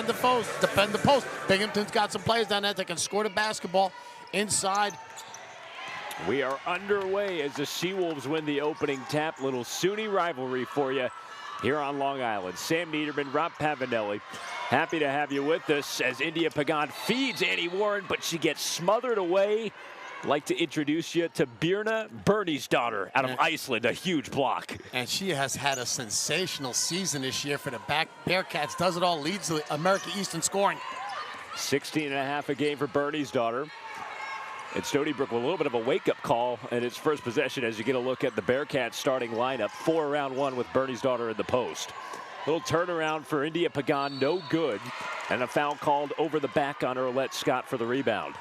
defend the post. Binghamton's got some players down there that can score the basketball inside. We are underway as the Seawolves win the opening tap. Little SUNY rivalry for you here on Long Island. Sam Niederman, Rob Pavanelli, happy to have you with us as India Pagan feeds Annie Warren, but she gets smothered away. Like to introduce you to Birna Byrnisdóttir out of Iceland, a huge block. And she has had a sensational season this year for the Bearcats. Does it all, leads the America East in scoring. 16.5 a game for Byrnisdóttir. And Stony Brook with a little bit of a wake-up call in its first possession as you get a look at the Bearcats starting lineup. 4 around 1 with Byrnisdóttir in the post. Little turnaround for India Pagan, no good. And a foul called over the back on Earlette Scott for the rebound.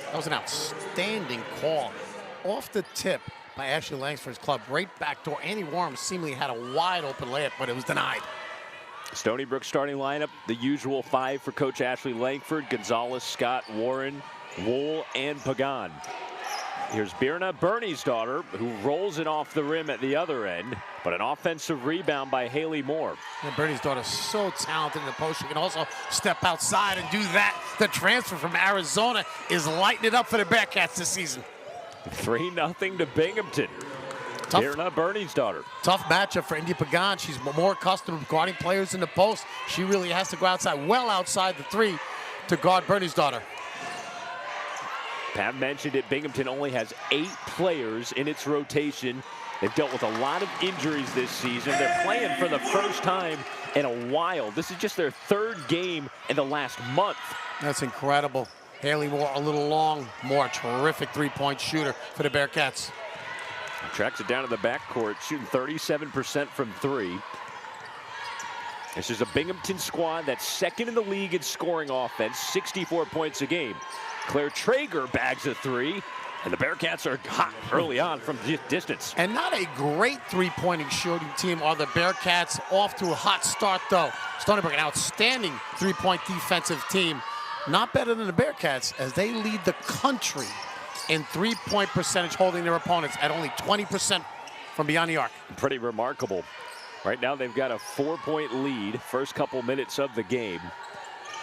That was an outstanding call. Off the tip by Ashley Langsford's club. Great backdoor. Annie Warren seemingly had a wide open layup, but it was denied. Stony Brook starting lineup, the usual 5 for Coach Ashley Langford: Gonzalez, Scott, Warren, Wool, and Pagan. Here's Birna Byrnisdóttir, who rolls it off the rim at the other end, but an offensive rebound by Haley Moore. And Byrnisdóttir is so talented in the post. She can also step outside and do that. The transfer from Arizona is lighting it up for the Bearcats this season. 3-0 to Binghamton. Birna Byrnisdóttir. Tough matchup for India Pagan. She's more accustomed to guarding players in the post. She really has to go outside, well outside the 3 to guard Byrnisdóttir. Pat mentioned it, Binghamton only has 8 players in its rotation. They've dealt with a lot of injuries this season. They're playing for the first time in a while. This is just their 3rd game in the last month. That's incredible. Haley Moore a little long, more terrific 3-point shooter for the Bearcats. Tracks it down to the backcourt, shooting 37% from 3. This is a Binghamton squad that's 2nd in the league in scoring offense, 64 points a game. Claire Traeger bags a 3, and the Bearcats are hot early on from distance. And not a great 3-point shooting team are the Bearcats. Off to a hot start, though. Stony Brook, an outstanding 3-point defensive team. Not better than the Bearcats, as they lead the country in 3-point percentage, holding their opponents at only 20% from beyond the arc. Pretty remarkable. Right now they've got a 4-point lead, first couple minutes of the game.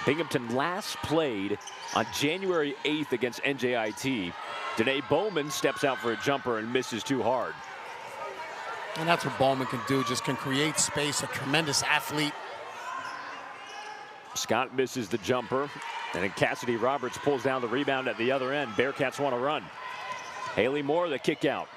Binghamton last played on January 8th against NJIT. Danae Bowman steps out for a jumper and misses too hard. And that's what Bowman can do, just can create space, a tremendous athlete. Scott misses the jumper, and then Cassidy Roberts pulls down the rebound at the other end. Bearcats want to run. Haley Moore, the kick out.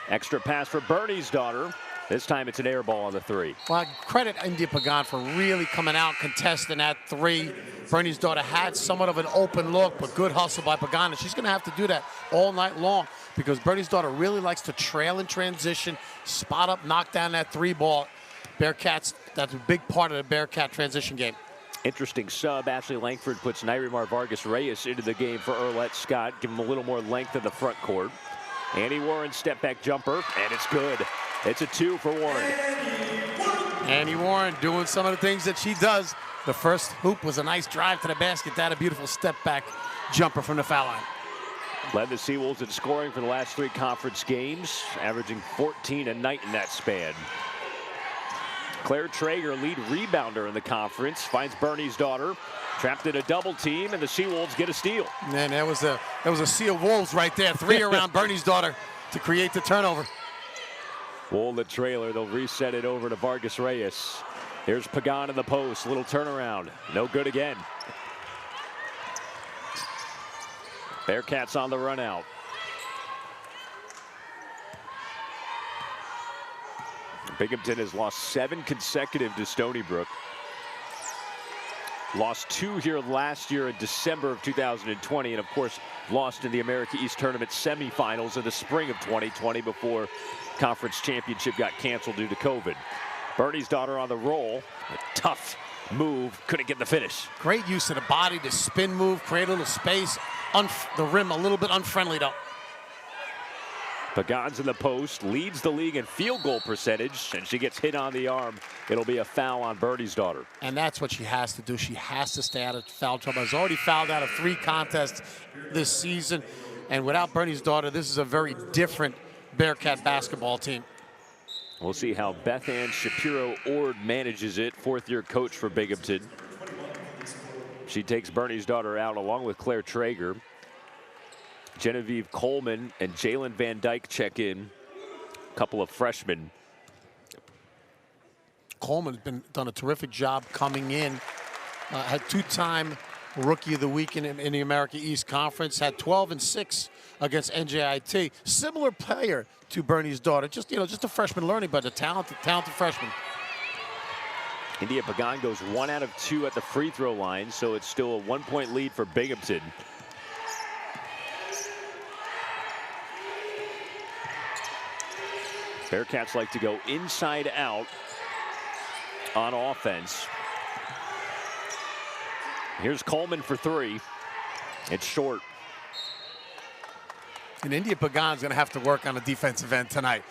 Extra pass for Byrnisdóttir. This time it's an air ball on the 3. Well, credit India Pagan for really coming out contesting that 3. Byrnisdóttir had somewhat of an open look, but good hustle by Pagan. And she's going to have to do that all night long because Byrnisdóttir really likes to trail in transition, spot up, knock down that 3 ball. Bearcats, that's a big part of the Bearcat transition game. Interesting sub. Ashley Langford puts Nairimar Vargas Reyes into the game for Earlette Scott. Give him a little more length in the front court. Annie Warren step back jumper, and it's good. It's a 2 for Warren. Annie Warren doing some of the things that she does. The first hoop was a nice drive to the basket. That a beautiful step back jumper from the foul line. Led the Seawolves in scoring for the last 3 conference games, averaging 14 a night in that span. Claire Traeger, lead rebounder in the conference, finds Byrnisdóttir trapped in a double team, and the Seawolves get a steal. Man, that was a sea of wolves right there. 3 around Byrnisdóttir to create the turnover. Wool the trailer. They'll reset it over to Vargas Reyes. Here's Pagan in the post. Little turnaround. No good again. Bearcats on the run out. Binghamton has lost 7 consecutive to Stony Brook. Lost 2 here last year in December of 2020, and of course lost in the America East Tournament semifinals in the spring of 2020 before conference championship got canceled due to COVID. Byrnisdóttir on the roll. A tough move, couldn't get the finish. Great use of the body, the spin move, create a little space. The rim a little bit unfriendly though. Pagan's in the post, leads the league in field goal percentage, and she gets hit on the arm. It'll be a foul on Byrnisdóttir. And that's what she has to do. She has to stay out of foul trouble. Has already fouled out of 3 contests this season. And without Byrnisdóttir, this is a very different Bearcat basketball team. We'll see how Beth Ann Shapiro-Ord manages it, fourth-year coach for Binghamton. She takes Bernie's daughter out along with Claire Traeger. Genevieve Coleman and Jalen Van Dyke check in. A couple of freshmen. Coleman's done a terrific job coming in. Had two-time Rookie of the Week in the America East Conference. Had 12 and 6 against NJIT. Similar player to Bernie's daughter. Just a freshman learning, but a talented freshman. India Pagan goes 1 out of 2 at the free throw line, so it's still a 1-point lead for Binghamton. Bearcats like to go inside out on offense. Here's Coleman for 3. It's short. And India Pagan's going to have to work on a defensive end tonight.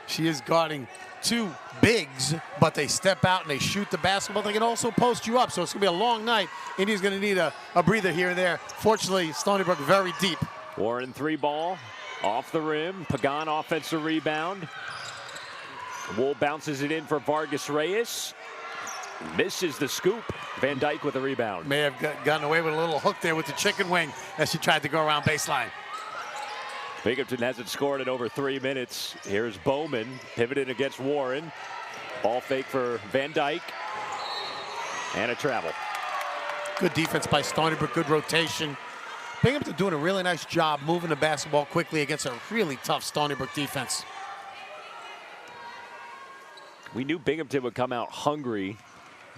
She is guarding 2 bigs, but they step out and they shoot the basketball. They can also post you up, so it's going to be a long night. India's going to need a breather here and there. Fortunately, Stony Brook very deep. Warren 3-ball off the rim. Pagan offensive rebound. Wool bounces it in for Vargas Reyes. Misses the scoop. Van Dyke with a rebound. May have gotten away with a little hook there with the chicken wing as she tried to go around baseline. Binghamton hasn't scored in over 3 minutes. Here's Bowman pivoted against Warren. Ball fake for Van Dyke. And a travel. Good defense by Stony Brook. Good rotation. Binghamton doing a really nice job moving the basketball quickly against a really tough Stony Brook defense. We knew Binghamton would come out hungry,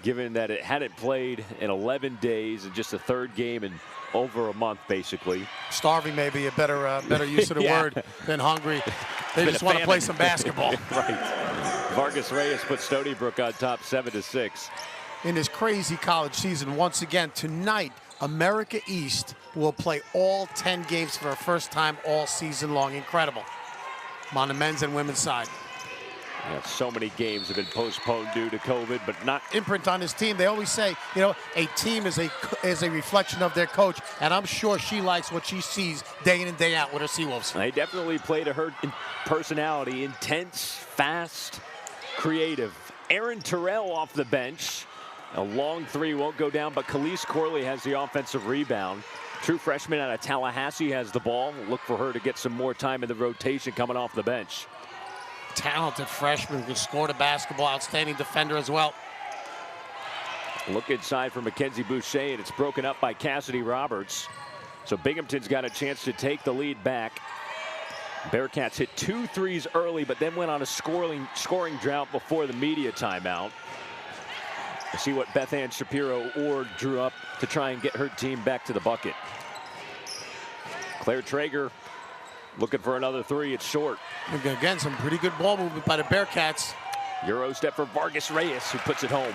given that it hadn't played in 11 days and just a third game in over a month, basically. Starving may be a better use of the word than hungry. They just want to play some basketball. Right. Vargas Reyes put Stony Brook on top 7-6. In this crazy college season, once again, tonight, America East will play all 10 games for the first time all season long. Incredible. On the men's and women's side. Yeah, so many games have been postponed due to COVID, but not imprint on this team. They always say, a team is a reflection of their coach, and I'm sure she likes what she sees day in and day out with her Seawolves. They definitely play to her personality. Intense, fast, creative. Aaron Terrell off the bench. A long 3 won't go down, but Khalees Corley has the offensive rebound. True freshman out of Tallahassee has the ball. Look for her to get some more time in the rotation coming off the bench. Talented freshman who can score the basketball. Outstanding defender as well. Look inside for Mackenzie Boucher, and it's broken up by Cassidy Roberts. So Binghamton's got a chance to take the lead back. Bearcats hit 2 threes early, but then went on a scoring drought before the media timeout. We'll see what Beth Ann Shapiro-Ord drew up to try and get her team back to the bucket. Claire Traeger looking for another 3. It's short. Again, some pretty good ball movement by the Bearcats. Euro step for Vargas Reyes, who puts it home.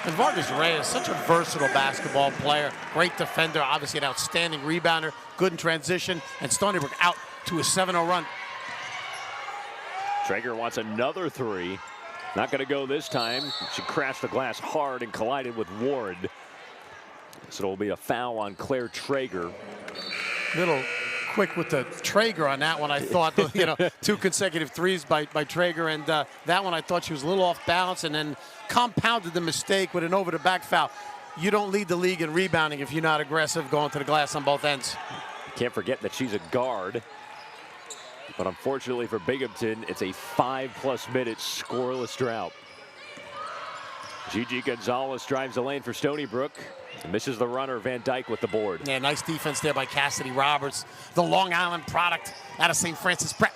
And Vargas Reyes, such a versatile basketball player. Great defender, obviously an outstanding rebounder. Good in transition. And Stony Brook out to a 7-0 run. Traeger wants another 3. Not going to go this time. She crashed the glass hard and collided with Warren. So it'll be a foul on Claire Traeger. Little quick with the Traeger on that one. I thought, 2 consecutive threes by Traeger, and that one I thought she was a little off balance and then compounded the mistake with an over-the-back foul. You don't lead the league in rebounding if you're not aggressive going to the glass on both ends. Can't forget that she's a guard. But unfortunately for Binghamton, it's a 5+ minute scoreless drought. Gigi Gonzalez drives the lane for Stony Brook. Misses the runner, Van Dyke with the board. Yeah, nice defense there by Cassidy Roberts, the Long Island product out of St. Francis Prep.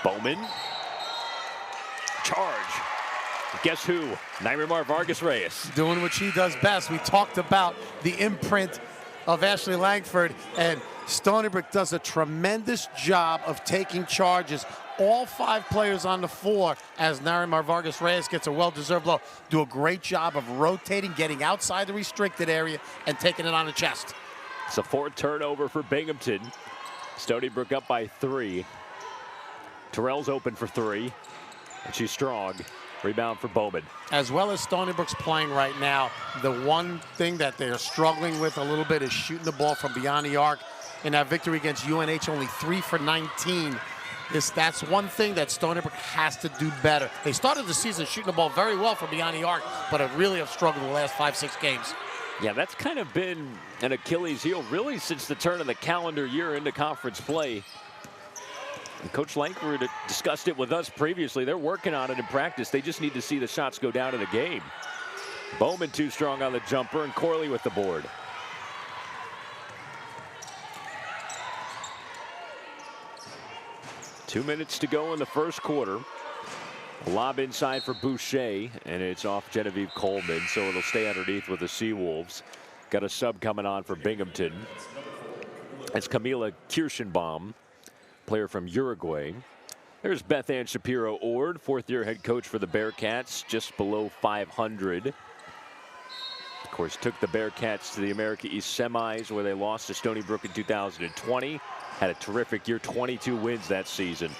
Bowman. Charge. Guess who? Nairemar Vargas Reyes. Doing what she does best. We talked about the imprint of Ashley Langford, and Stony Brook does a tremendous job of taking charges. All 5 players on the floor as Nairemar Vargas Reyes gets a well-deserved blow. Do a great job of rotating, getting outside the restricted area, and taking it on the chest. It's a 4th turnover for Binghamton. Stony Brook up by 3. Terrell's open for 3, and she's strong. Rebound for Bowman. As well as Stony Brook's playing right now, the one thing that they're struggling with a little bit is shooting the ball from beyond the arc. in that victory against UNH, only 3 for 19. That's one thing that Stony Brook has to do better. They started the season shooting the ball very well from beyond the arc, but have really struggled the last 5-6 games. Yeah, that's kind of been an Achilles heel really since the turn of the calendar year into conference play. And Coach Langford discussed it with us previously. They're working on it in practice. They just need to see the shots go down in the game. Bowman too strong on the jumper, and Corley with the board. Two minutes to go in the first quarter. A lob inside for Boucher, and it's off Genevieve Coleman, so it'll stay underneath with the Seawolves. Got a sub coming on for Binghamton. It's Camila Kirschenbaum, player from Uruguay. There's Beth Ann Shapiro-Ord, fourth-year head coach for the Bearcats, just below 500. Of course, took the Bearcats to the America East semis, where they lost to Stony Brook in 2020. Had a terrific year, 22 wins that season.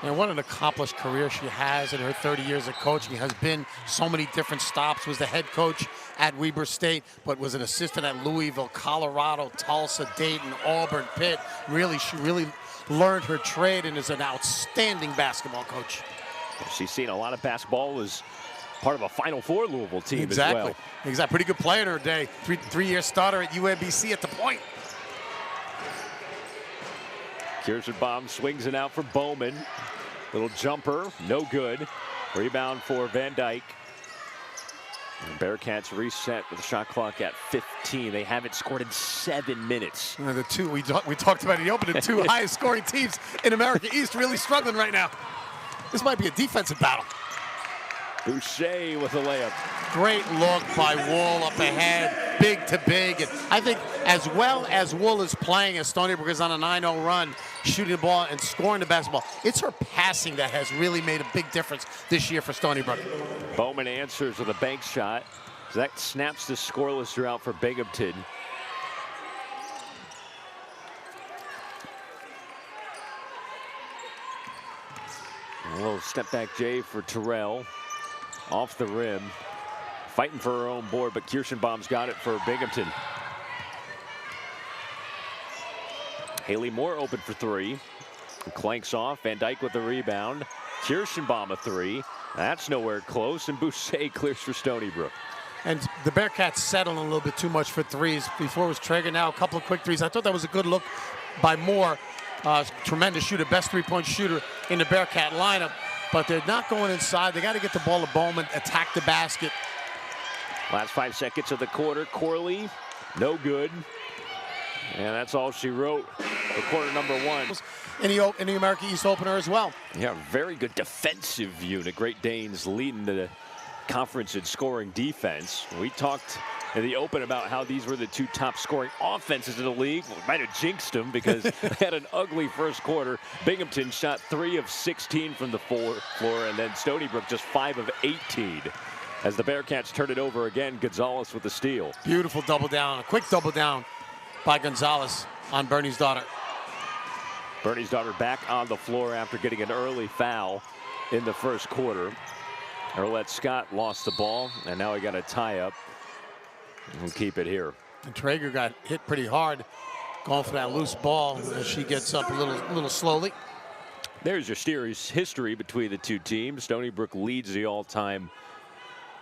And what an accomplished career she has in her 30 years of coaching. Has been so many different stops. Was the head coach at Weber State, but was an assistant at Louisville, Colorado, Tulsa, Dayton, Auburn, Pitt. She really learned her trade and is an outstanding basketball coach. She's seen a lot of basketball. Was part of a Final Four Louisville team as well. Exactly. Pretty good player in her day. Three-year starter at UMBC at the point. Kirschenbaum swings it out for Bowman. Little jumper, no good. Rebound for Van Dyke. And Bearcats reset with the shot clock at 15. They haven't scored in 7 minutes. The two we talked about in the opening, two highest scoring teams in America East really struggling right now. This might be a defensive battle. Boucher with a layup. Great look by Wool up ahead, big to big. And I think as well as Wool is playing, as Stony Brook is on a 9-0 run, shooting the ball and scoring the basketball, it's her passing that has really made a big difference this year for Stony Brook. Bowman answers with a bank shot. That snaps the scoreless drought for Binghamton. A little step back J for Terrell. Off the rim. Fighting for her own board, but Kirschenbaum's got it for Binghamton. Haley Moore open for three. Clanks off. Van Dyke with the rebound. Kirschenbaum a three. That's nowhere close, and Boucher clears for Stony Brook. And the Bearcats settling a little bit too much for threes. Before it was Traeger, now a couple of quick threes. I thought that was a good look by Moore. Tremendous shooter, best three-point shooter in the Bearcat lineup. But they're not going inside. They got to get the ball to Bowman, attack the basket. Last 5 seconds of the quarter. Corley, no good. And that's all she wrote for quarter number one. In the America East opener as well. Yeah, very good defensive unit. Great Danes leading the conference in scoring defense. We talked in the open about how these were the two top scoring offenses in the league. Well, we might have jinxed them because they had an ugly first quarter. Binghamton shot 3 of 16 from the floor, and then Stony Brook just 5 of 18. As the Bearcats turn it over again, Gonzalez with the steal. Beautiful double down, a quick double down by Gonzalez on Bernie's daughter. Bernie's daughter back on the floor after getting an early foul in the first quarter. Arlette Scott lost the ball, and now he got a tie-up. We'll keep it here. And Traeger got hit pretty hard going for that loose ball as she gets up a little slowly. There's your series history between the two teams. Stony Brook leads the all-time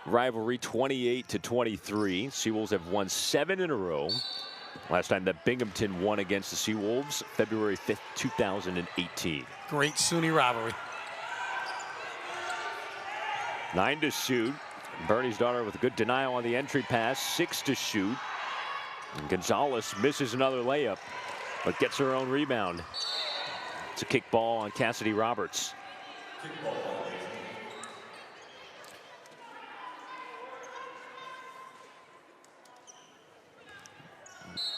rivalry 28-23. Seawolves have won 7 in a row. Last time that Binghamton won against the Seawolves, February 5th, 2018. Great SUNY rivalry. 9 to shoot. Bernie's daughter with a good denial on the entry pass. 6 to shoot. And Gonzalez misses another layup, but gets her own rebound. It's a kick ball on Cassidy Roberts.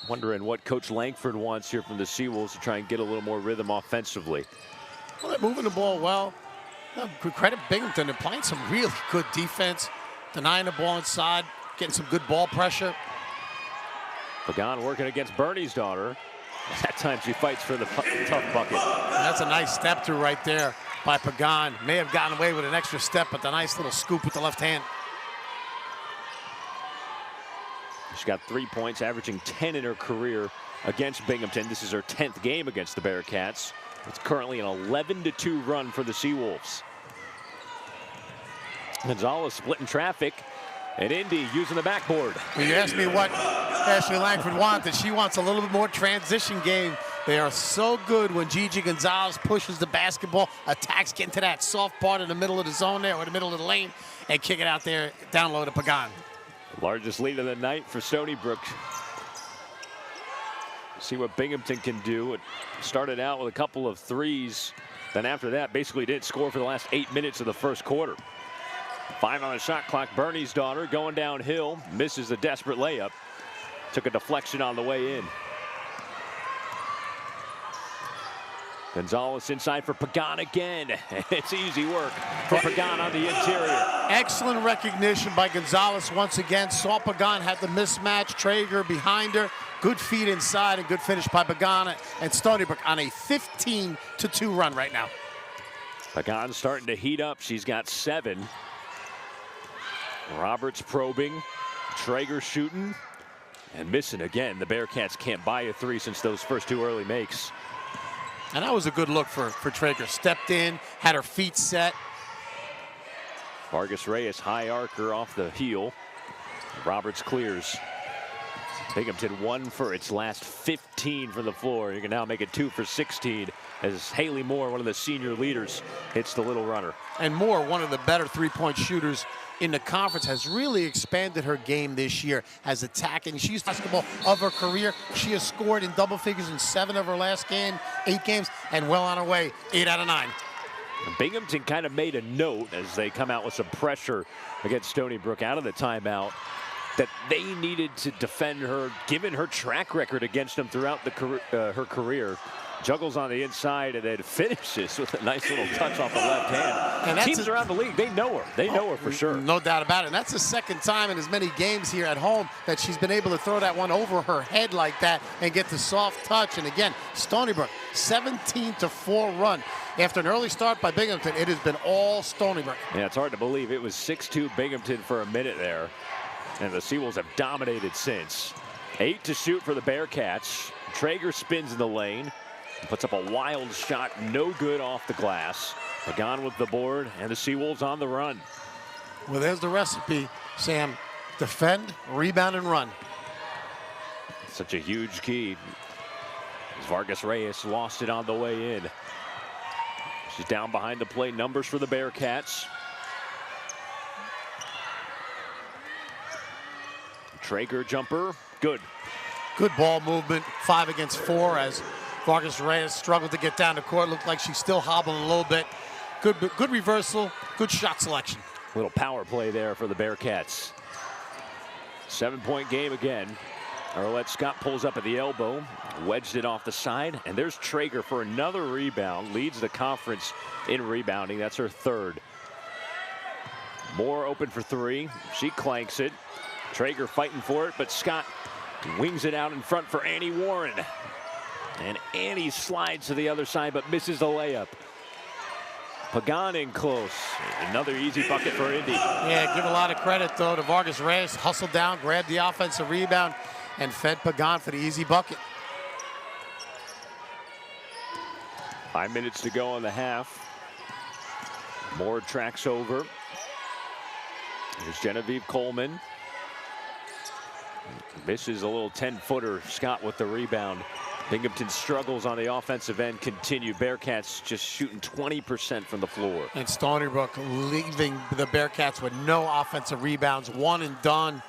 Wondering what Coach Langford wants here from the Seawolves to try and get a little more rhythm offensively. Well, they're moving the ball well. Credit Binghamton. They're playing some really good defense, denying the ball inside, getting some good ball pressure. Pagan working against Bernie's daughter. That time she fights for the tough bucket. And that's a nice step through right there by Pagan. May have gotten away with an extra step, but the nice little scoop with the left hand. She's got 3 points, averaging 10 in her career against Binghamton. This is her 10th game against the Bearcats. It's currently an 11-2 run for the Seawolves. Gonzalez splitting traffic, and Indy using the backboard. When you ask me what Ashley Langford wanted, she wants a little bit more transition game. They are so good when Gigi Gonzalez pushes the basketball, attacks, get into that soft part in the middle of the zone there, or the middle of the lane, and kick it out there, down low to Pagan. Largest lead of the night for Stony Brook. See what Binghamton can do. It started out with a couple of threes. Then after that, basically didn't score for the last 8 minutes of the first quarter. 5 on the shot clock. Bernie's daughter going downhill. Misses a desperate layup. Took a deflection on the way in. Gonzalez inside for Pagan again. It's easy work for Pagan on the interior. Excellent recognition by Gonzalez once again. Saw Pagan had the mismatch. Traeger behind her. Good feed inside and good finish by Pagan and Stony Brook on a 15-2 run right now. Pagan starting to heat up. She's got 7. Roberts probing. Traeger shooting and missing again. The Bearcats can't buy a 3 since those first 2 early makes. And that was a good look for Traeger. Stepped in, had her feet set. Vargas Reyes high arcer off the heel. Roberts clears. Binghamton 1 for its last 15 from the floor. You can now make it 2 for 16 as Haley Moore, one of the senior leaders, hits the little runner. And Moore, one of the better three-point shooters in the conference, has really expanded her game this year as attacking. She's basketball of her career. She has scored in double figures in 7 of her last 8 games, and well on her way, 8 out of 9. Binghamton kind of made a note as they come out with some pressure against Stony Brook out of the timeout that they needed to defend her, given her track record against them throughout her career. Juggles on the inside and then finishes with a nice little touch off the left hand. And teams around the league, they know her. They know her for sure. No doubt about it. And that's the second time in as many games here at home that she's been able to throw that one over her head like that and get the soft touch. And again, Stony Brook, 17-4 run. After an early start by Binghamton, it has been all Stony Brook. Yeah, it's hard to believe. It was 6-2 Binghamton for a minute there. And the Seawolves have dominated since. 8 to shoot for the Bearcats. Traeger spins in the lane. Puts up a wild shot, no good off the glass. Pagan with the board, and the Seawolves on the run. Well, there's the recipe, Sam. Defend, rebound, and run. Such a huge key. As Vargas Reyes lost it on the way in. She's down behind the plate. Numbers for the Bearcats. Traeger jumper, good. Good ball movement, 5 against 4 as Vargas Reyes struggled to get down the court. Looked like she's still hobbling a little bit. Good reversal, good shot selection. Little power play there for the Bearcats. 7-point game again. Arlette Scott pulls up at the elbow, wedged it off the side, and there's Traeger for another rebound. Leads the conference in rebounding. That's her 3rd. Moore open for 3. She clanks it. Traeger fighting for it, but Scott wings it out in front for Annie Warren. And Annie slides to the other side, but misses the layup. Pagan in close. Another easy bucket for Indy. Yeah, give a lot of credit, though, to Vargas Reyes. Hustled down, grabbed the offensive rebound, and fed Pagan for the easy bucket. 5 minutes to go in the half. Moore tracks over. Here's Genevieve Coleman. Misses a little 10-footer. Scott with the rebound. Binghamton struggles on the offensive end continue. Bearcats just shooting 20% from the floor. And Stony Brook leaving the Bearcats with no offensive rebounds. 1 and done.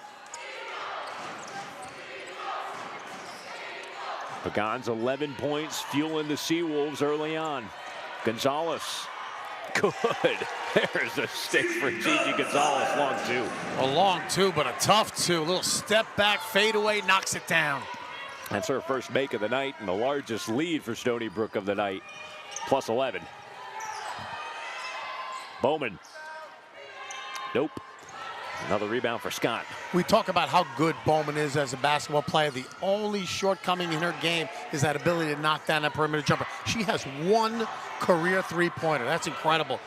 Pagan's 11 points fueling the Seawolves early on. Gonzalez. Good. There's a stick for Gigi Gonzalez. Long 2. A long 2, but a tough 2. A little step back, fadeaway, knocks it down. That's her first make of the night and the largest lead for Stony Brook of the night. Plus 11. Bowman. Nope. Another rebound for Scott. We talk about how good Bowman is as a basketball player. The only shortcoming in her game is that ability to knock down that perimeter jumper. She has 1 career three-pointer. That's incredible.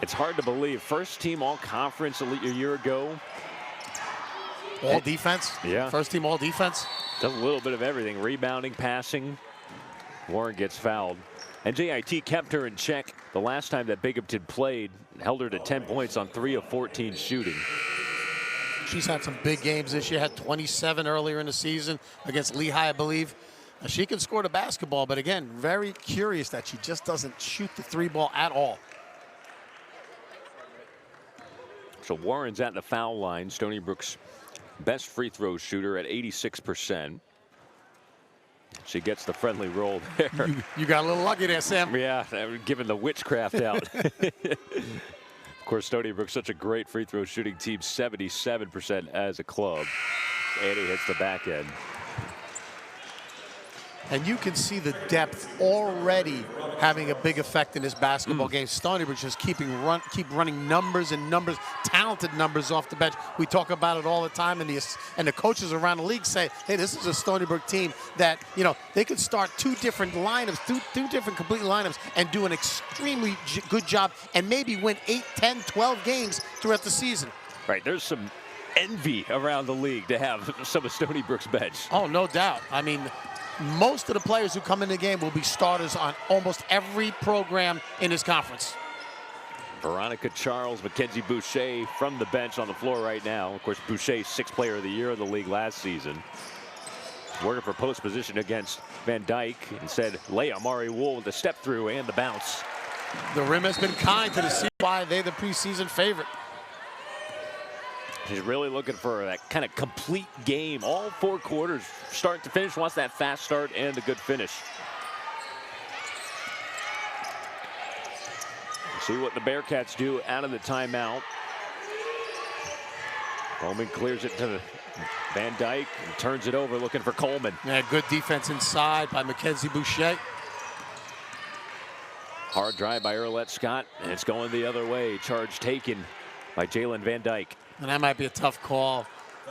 It's hard to believe. First team all-conference a year ago. All defense? Yeah. First team all defense? Does a little bit of everything. Rebounding, passing. Warren gets fouled. And JIT kept her in check the last time that Binghamton played. Held her to 10 points on 3 of 14 shooting. She's had some big games this year. Had 27 earlier in the season against Lehigh, I believe. She can score the basketball, but again, very curious that she just doesn't shoot the 3 ball at all. So Warren's at the foul line. Stony Brook's best free throw shooter at 86%. She gets the friendly roll there. You got a little lucky there, Sam. Yeah, giving the witchcraft out. Of course, Stony Brook's such a great free throw shooting team, 77% as a club. And he hits the back end. And you can see the depth already having a big effect in this basketball game. Stony Brook just keep running numbers and numbers, talented numbers off the bench. We talk about it all the time, and the coaches around the league say, hey, this is a Stony Brook team that, you know, they could start 2 different lineups, two different complete lineups, and do an extremely good job and maybe win 8, 10, 12 games throughout the season. Right, there's some envy around the league to have some of Stony Brook's bench. Oh, no doubt. I mean, most of the players who come in the game will be starters on almost every program in this conference. Veronica Charles, Mackenzie Boucher from the bench on the floor right now. Of course, Boucher, 6th player of the year in the league last season. Working for post position against Van Dyke. Instead, Leah Mari Wool with the step through and the bounce. The rim has been kind to the CY. They're the preseason favorite. She's really looking for that kind of complete game. All 4 quarters, start to finish, wants that fast start and a good finish. See what the Bearcats do out of the timeout. Bowman clears it to Van Dyke and turns it over, looking for Coleman. Yeah, good defense inside by Mackenzie Boucher. Hard drive by Earlette Scott, and it's going the other way. Charge taken by Jalen Van Dyke. And that might be a tough call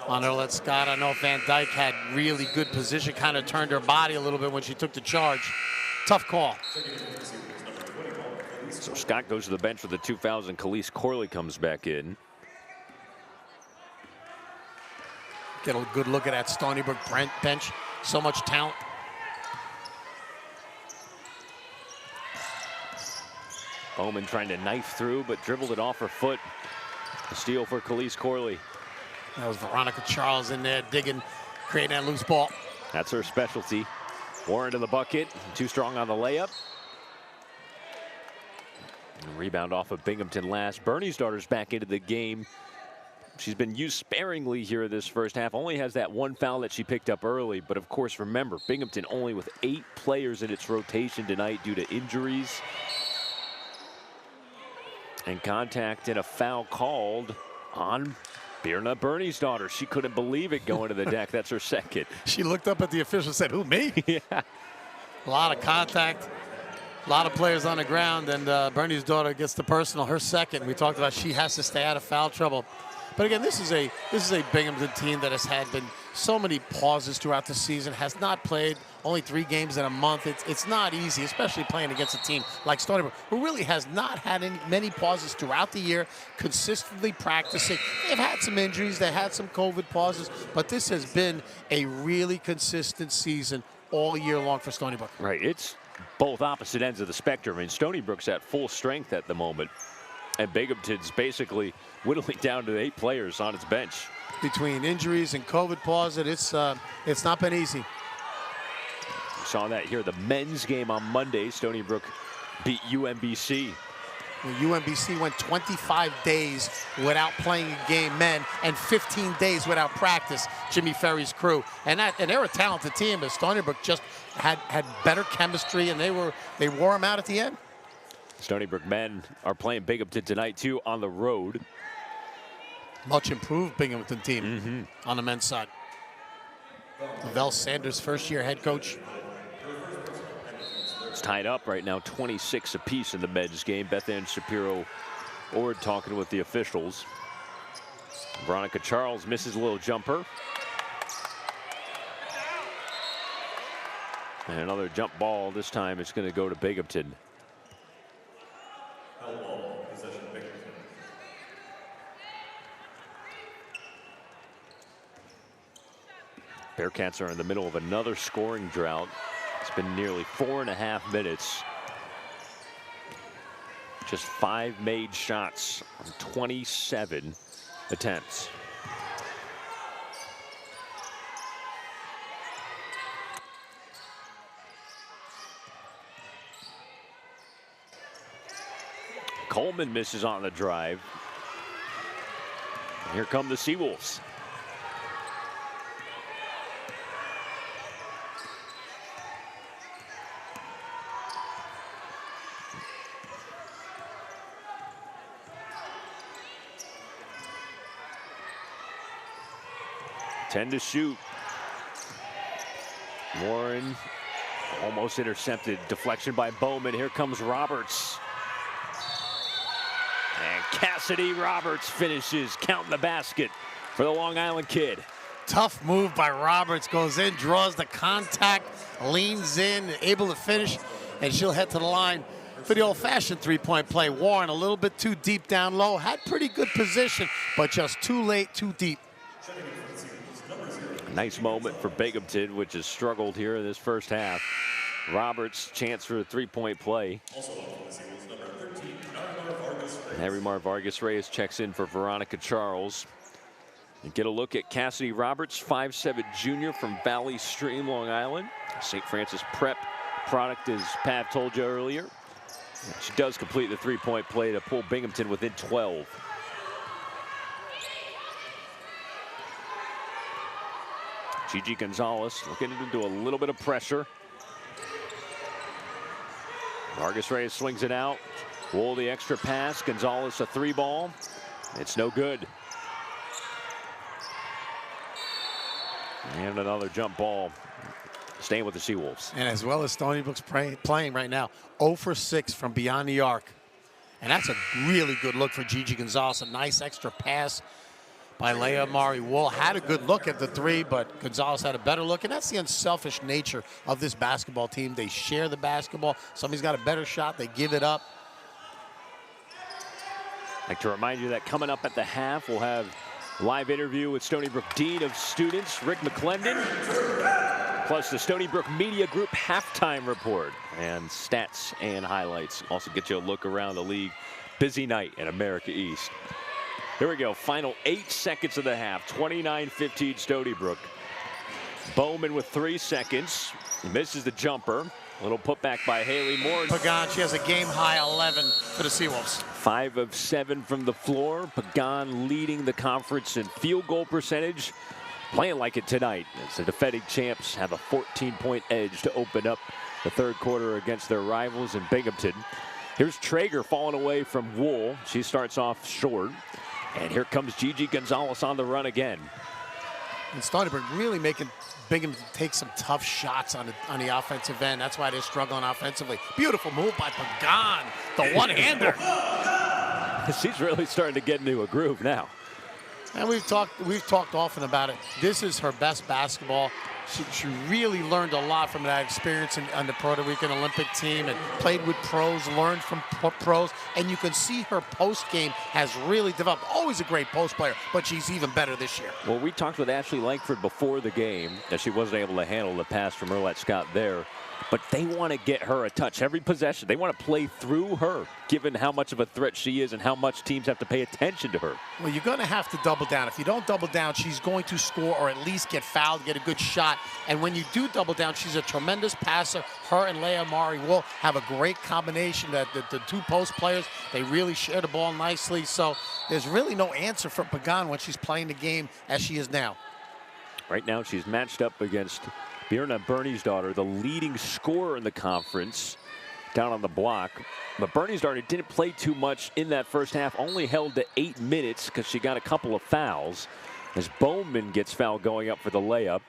on Earlette Scott. I know Van Dyke had really good position, kind of turned her body a little bit when she took the charge. Tough call. So Scott goes to the bench with the 2 fouls, and Khalees Corley comes back in. Get a good look at that Stony Brook bench. So much talent. Bowman trying to knife through, but dribbled it off her foot. A steal for Khalees Corley. That was Veronica Charles in there digging, creating that loose ball. That's her specialty. Warren to the bucket. Too strong on the layup. And rebound off of Binghamton last. Bernie's daughter's back into the game. She's been used sparingly here this first half. Only has that 1 foul that she picked up early. But of course, remember, Binghamton only with 8 players in its rotation tonight due to injuries. And contact and a foul called on Birna Bernie's daughter. She couldn't believe it going to the deck. That's her second. She looked up at the official and said, who, me? Yeah. A lot of contact, a lot of players on the ground, and Bernie's daughter gets the personal, her second. We talked about she has to stay out of foul trouble. But again, this is a Binghamton team that has had been so many pauses throughout the season, has not played only 3 games in a month. It's not easy, especially playing against a team like Stony Brook, who really has not had many pauses throughout the year, consistently practicing. They've had some injuries, they had some COVID pauses, but this has been a really consistent season all year long for Stony Brook. Right, it's both opposite ends of the spectrum. I mean, Stony Brook's at full strength at the moment, and Binghamton's basically whittling down to 8 players on its bench. Between injuries and COVID pause, it's not been easy. We saw that here, the men's game on Monday. Stony Brook beat UMBC. UMBC went 25 days without playing a game, men, and 15 days without practice, Jimmy Ferry's crew. And they're a talented team, but Stony Brook just had better chemistry, and they wore them out at the end. Stony Brook men are playing Binghamton tonight, too, on the road. Much improved Binghamton team on the men's side. Lavelle Sanders, first-year head coach. It's tied up right now, 26 apiece in the men's game. Beth Ann Shapiro Ord talking with the officials. Veronica Charles misses a little jumper. And another jump ball. This time it's going to go to Binghamton. Bearcats are in the middle of another scoring drought. It's been nearly 4.5 minutes. Just 5 made shots on 27 attempts. Coleman misses on the drive. And here come the Seawolves. Ten to shoot. Warren almost intercepted. Deflection by Bowman. Here comes Roberts. And Cassidy Roberts finishes, counting the basket for the Long Island kid. Tough move by Roberts. Goes in, draws the contact, leans in, able to finish, and she'll head to the line for the old-fashioned three-point play. Warren a little bit too deep down low. Had pretty good position, but just too late, too deep. Nice moment for Binghamton, which has struggled here in this first half. Roberts, chance for a three-point play. Harry-Mar Vargas-Reyes checks in for Veronica Charles. And get a look at Cassidy Roberts, 5'7" junior from Valley Stream, Long Island. St. Francis Prep product, as Pav told you earlier. She does complete the three-point play to pull Binghamton within 12. Gigi Gonzalez looking into a little bit of pressure. Vargas-Reyes swings it out. Wool the extra pass. Gonzalez a three ball. It's no good. And another jump ball. Staying with the Seawolves. And as well as Stony Brook's playing right now, 0 for 6 from beyond the arc. And that's a really good look for Gigi Gonzalez. A nice extra pass by Leah Mari Wool. Had a good look at the three, but Gonzalez had a better look. And that's the unselfish nature of this basketball team. They share the basketball. Somebody's got a better shot, they give it up. I'd like to remind you that coming up at the half, we'll have a live interview with Stony Brook Dean of Students, Rick McClendon, plus the Stony Brook Media Group halftime report and stats and highlights. Also get you a look around the league. Busy night in America East. Here we go, final 8 seconds of the half, 29-15 Stony Brook. Bowman with 3 seconds. He misses the jumper. Little putback by Haley Moore. Pagan, she has a game-high 11 for the Seawolves. 5 of 7 from the floor. Pagan leading the conference in field goal percentage. Playing like it tonight as the defending champs have a 14-point edge to open up the third quarter against their rivals in Binghamton. Here's Traeger falling away from Wool. She starts off short. And here comes Gigi Gonzalez on the run again. And Stony Brook really making Binghamton take some tough shots on the offensive end. That's why they're struggling offensively. Beautiful move by Pagan, the one-hander. She's really starting to get into a groove now. And we've talked often about it. This is her best basketball. She really learned a lot from that experience on the Puerto Rican Olympic team and played with pros, learned from pros. And you can see her post game has really developed. Always a great post player, but she's even better this year. Well, we talked with Ashley Langford before the game that she wasn't able to handle the pass from Merlette Scott there. But they want to get her a touch every possession. They want to play through her, given how much of a threat she is and how much teams have to pay attention to her. Well, you're going to have to double down. If you don't double down, she's going to score or at least get fouled, get a good shot. And when you do double down, she's a tremendous passer. Her and Leah Mari will have a great combination. The two post players, they really share the ball nicely. So there's really no answer for Pagan when she's playing the game as she is now. Right now, she's matched up against Birna Bernie's daughter, the leading scorer in the conference, down on the block. But Bernie's daughter didn't play too much in that first half, only held to 8 minutes because she got a couple of fouls. As Bowman gets fouled going up for the layup,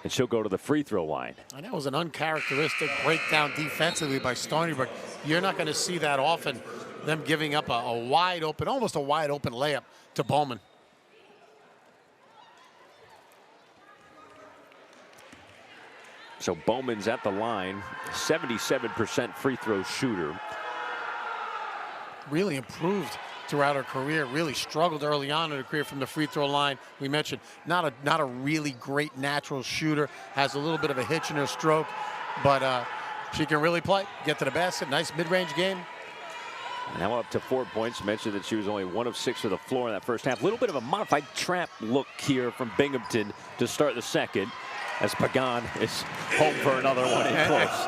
and she'll go to the free throw line. And that was an uncharacteristic breakdown defensively by Stony Brook. You're not going to see that often, them giving up a wide open, almost a wide open layup to Bowman. So Bowman's at the line, 77% free throw shooter. really improved throughout her career. Really struggled early on in her career from the free throw line. We mentioned not a really great natural shooter. Has a little bit of a hitch in her stroke, but she can really play. Get to the basket. Nice mid-range game. Now up to 4 points. Mentioned that she was only 1 of 6 for the floor in that first half. A little bit of a modified trap look here from Binghamton to start the second, as Pagan is home for another one in close.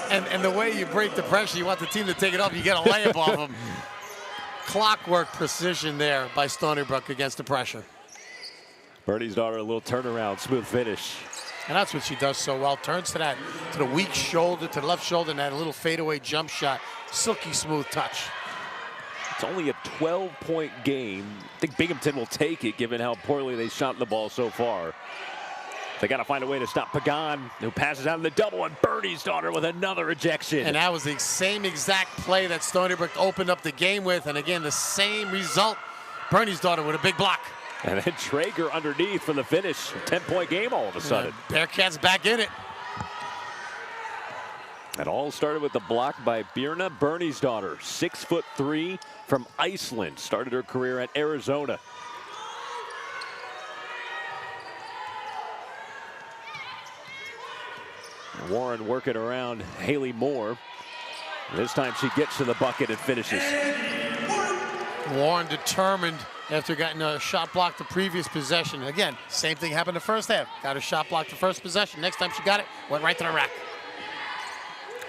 And the way you break the pressure, you want the team to take it off, you get a layup off them. Clockwork precision there by Stony Brook against the pressure. Bernie's daughter, a little turnaround, smooth finish. And that's what she does so well. Turns to the weak shoulder, to the left shoulder, and that little fadeaway jump shot. Silky smooth touch. It's only a 12-point game. I think Binghamton will take it, given how poorly they shot the ball so far. They got to find a way to stop Pagan, who passes out in the double, and Bernie's daughter with another ejection. And that was the same exact play that Stony Brook opened up the game with. And again, the same result. Bernie's daughter with a big block. And then Traeger underneath for the finish. 10-point game all of a sudden. Bearcats back in it. It all started with the block by Birna, Bernie's daughter. 6'3" from Iceland. Started her career at Arizona. Warren working around Haley Moore. This time she gets to the bucket and finishes. Warren determined after getting a shot block the previous possession. Again, same thing happened the first half. Got a shot block the first possession. Next time she got it, went right to the rack.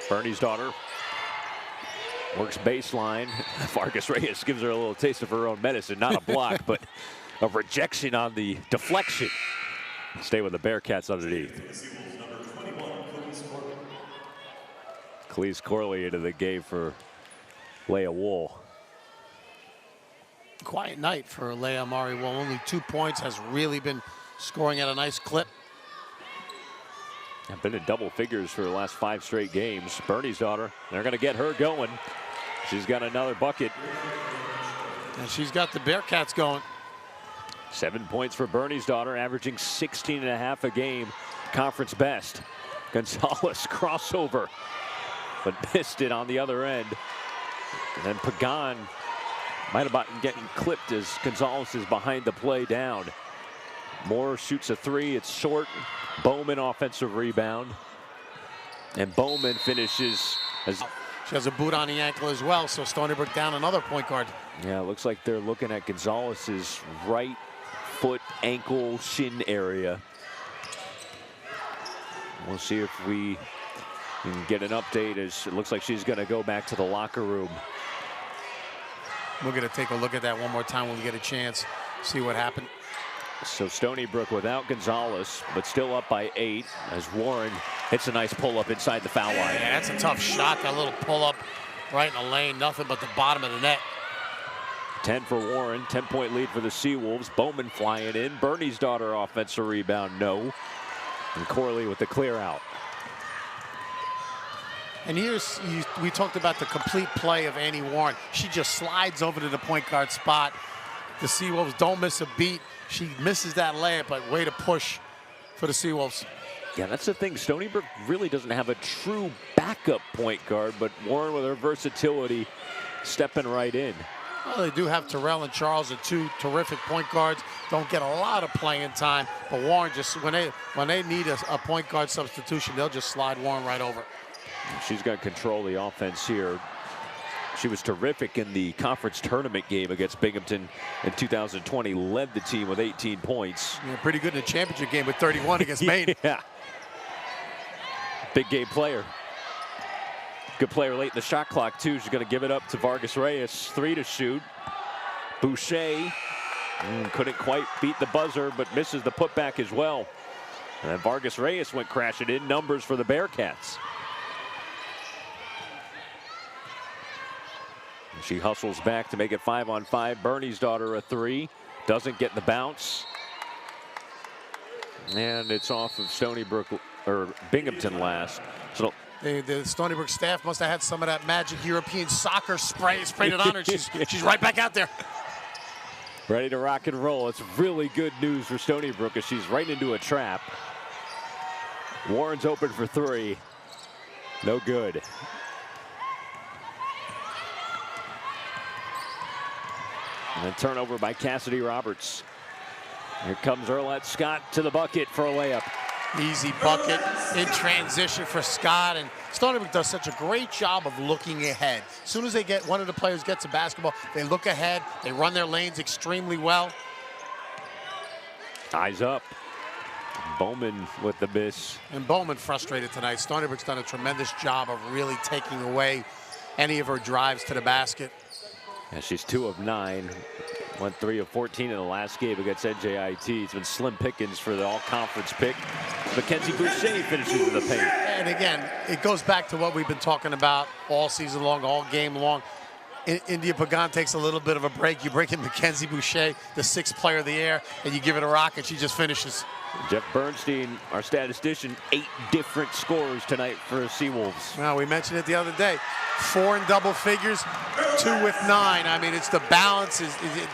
Bernie's daughter works baseline. Vargas Reyes gives her a little taste of her own medicine. Not a block, but a rejection on the deflection. Stay with the Bearcats underneath. Cleese Corley into the game for Leah Wool. Quiet night for Leah Amari Wool. Only 2 points, has really been scoring at a nice clip. Have been in double figures for the last 5 straight games. Bernie's daughter, they're going to get her going. She's got another bucket. And she's got the Bearcats going. 7 points for Bernie's daughter, averaging 16.5 a game. Conference best. Gonzalez crossover, but missed it on the other end. And then Pagan might have been getting clipped as Gonzalez is behind the play down. Moore shoots a 3. It's short. Bowman offensive rebound. And Bowman finishes as she has a boot on the ankle as well, so Stony Brook down another point guard. Yeah, it looks like they're looking at Gonzalez's right foot, ankle, shin area. We'll see if we can get an update, as it looks like she's going to go back to the locker room. We're going to take a look at that one more time when we get a chance, see what happened. So Stony Brook without Gonzalez, but still up by 8 as Warren hits a nice pull-up inside the foul line. Yeah, that's a tough shot, that little pull-up right in the lane, nothing but the bottom of the net. 10 for Warren, 10-point lead for the Seawolves. Bowman flying in. Bernie's daughter offensive rebound, no. And Corley with the clear out. And here's, we talked about the complete play of Annie Warren. She just slides over to the point guard spot. The Seawolves don't miss a beat. She misses that layup, but way to push for the Seawolves. Yeah, that's the thing. Stony Brook really doesn't have a true backup point guard, but Warren with her versatility stepping right in. Well, they do have Terrell and Charles, are 2 terrific point guards. Don't get a lot of playing time, but Warren just, when they need a point guard substitution, they'll just slide Warren right over. She's going to control the offense here. She was terrific in the conference tournament game against Binghamton in 2020. Led the team with 18 points. Yeah, pretty good in the championship game with 31 against Maine. Yeah. Big game player. Good player late in the shot clock, too. She's going to give it up to Vargas Reyes. 3 to shoot. Boucher couldn't quite beat the buzzer, but misses the putback as well. And then Vargas Reyes went crashing in. Numbers for the Bearcats. She hustles back to make it 5-on-5. Bernie's daughter a 3. Doesn't get the bounce. And it's off of Stony Brook, or Binghamton last. So the Stony Brook staff must have had some of that magic European soccer sprayed it on her. She's right back out there. Ready to rock and roll. It's really good news for Stony Brook as she's right into a trap. Warren's open for 3. No good. And a turnover by Cassidy Roberts. Here comes Earlette Scott to the bucket for a layup. Easy bucket in transition for Scott, and Stony Brook does such a great job of looking ahead. As soon as they get one of the players gets a basketball, they look ahead, they run their lanes extremely well. Eyes up. Bowman with the miss. And Bowman frustrated tonight. Stony Brook's done a tremendous job of really taking away any of her drives to the basket. And she's 2 of 9. Went 3 of 14 in the last game against NJIT. It's been slim pickings for the all-conference pick. Mackenzie Boucher finishes in the paint. And again, it goes back to what we've been talking about all season long, all game long. India Pagan takes a little bit of a break. You bring in Mackenzie Boucher, the 6th player of the year, and you give it a rock, and she just finishes. Jeff Bernstein, our statistician, 8 different scores tonight for the Seawolves. Well, we mentioned it the other day. 4 in double figures, 2 with 9. I mean, it's the balance.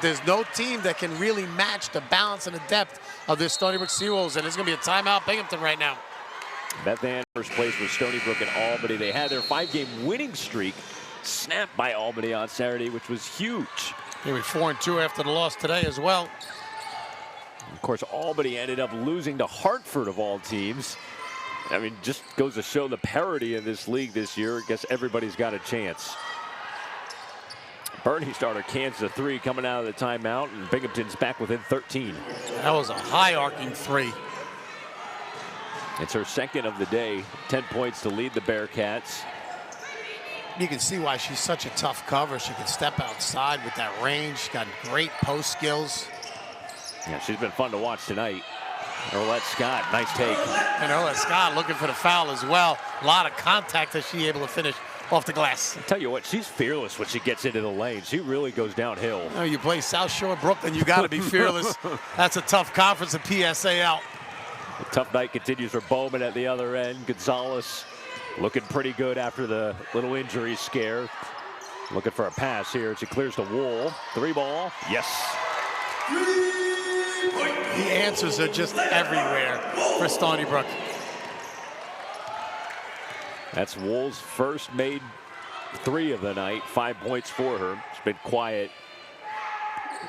There's no team that can really match the balance and the depth of this Stony Brook Seawolves, and it's going to be a timeout Binghamton right now. Beth Ann first place with Stony Brook and Albany. They had their 5-game winning streak snapped by Albany on Saturday, which was huge. They were 4-2 after the loss today as well. Of course, Albany ended up losing to Hartford of all teams. I mean, just goes to show the parity in this league this year. I guess everybody's got a chance. Bernie starter cans the 3 coming out of the timeout, and Binghamton's back within 13. That was a high arcing 3. It's her 2nd of the day. 10 points to lead the Bearcats. You can see why she's such a tough cover. She can step outside with that range. She's got great post skills. Yeah, she's been fun to watch tonight. Earlette Scott, nice take. And Earlette Scott looking for the foul as well. A lot of contact as she able to finish off the glass. I'll tell you what, she's fearless when she gets into the lane. She really goes downhill. You know, you play South Shore Brooklyn, you got to be fearless. That's a tough conference, a PSA out. The tough night continues for Bowman at the other end. Gonzalez looking pretty good after the little injury scare. Looking for a pass here. She clears the wall. 3 ball. Yes. The answers are just everywhere for Stony Brook. That's Wool's first made 3 of the night. 5 points for her. It's been quiet.